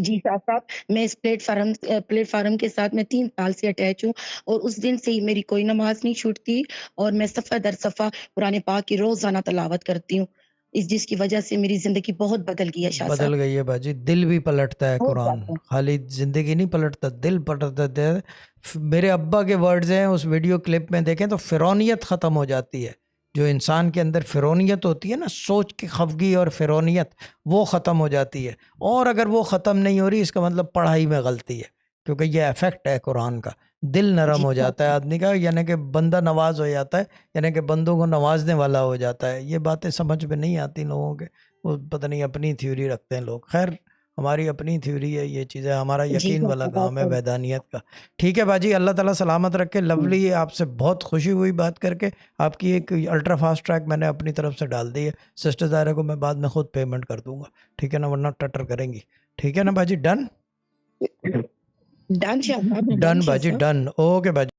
جی شاہ صاحب، میں اس plate form کے ساتھ میں 3 سال سے اٹیچ ہوں، اور اس دن سے ہی میری کوئی نماز نہیں چھوٹتی، اور میں صفحہ در صفحہ قرآن پاک کی روزانہ تلاوت کرتی ہوں، جس کی وجہ سے میری زندگی بہت بدل گئی ہے شاہ صاحب، بدل گئی ہے باجی، دل بھی پلٹتا ہے بہت قرآن، زیادہ۔ خالی زندگی نہیں پلٹتا، دل پلٹتا ہے۔ میرے ابا کے ورڈز ہیں اس ویڈیو کلپ میں، دیکھیں تو فرعونیت ختم ہو جاتی ہے، جو انسان کے اندر فرعونیت ہوتی ہے نا، سوچ کی خفگی اور فرعونیت، وہ ختم ہو جاتی ہے، اور اگر وہ ختم نہیں ہو رہی اس کا مطلب پڑھائی میں غلطی ہے، کیونکہ یہ افیکٹ ہے قرآن کا، دل نرم جی ہو شاہ جاتا ہے صاحب، آدمی کا، یعنی کہ بندہ نواز ہو جاتا ہے، یعنی کہ بندوں کو نوازنے والا ہو جاتا ہے۔ یہ باتیں سمجھ میں نہیں آتی لوگوں کے، وہ پتہ نہیں اپنی تھیوری رکھتے ہیں لوگ۔ خیر ہماری اپنی تھیوری ہے یہ چیزیں، ہمارا جی یقین شاہ والا صاحب، کام آپ ہے کا ویدانیت کا۔ ٹھیک ہے باجی، اللہ تعالیٰ سلامت رکھے، لولی، آپ سے بہت خوشی ہوئی بات کر کے۔ آپ کی ایک الٹرا فاسٹ ٹریک میں نے اپنی طرف سے ڈال دی ہے، سسٹر ظاہرہ کو میں بعد میں خود پیمنٹ کر دوں گا، ٹھیک ہے نا، ورنہ ٹٹر کریں گی، ٹھیک ہے نا باجی؟ ڈن ڈن شاہ صاحب، ڈن ڈن شاہ باجی صاحب۔ ڈن، اوکے باجی۔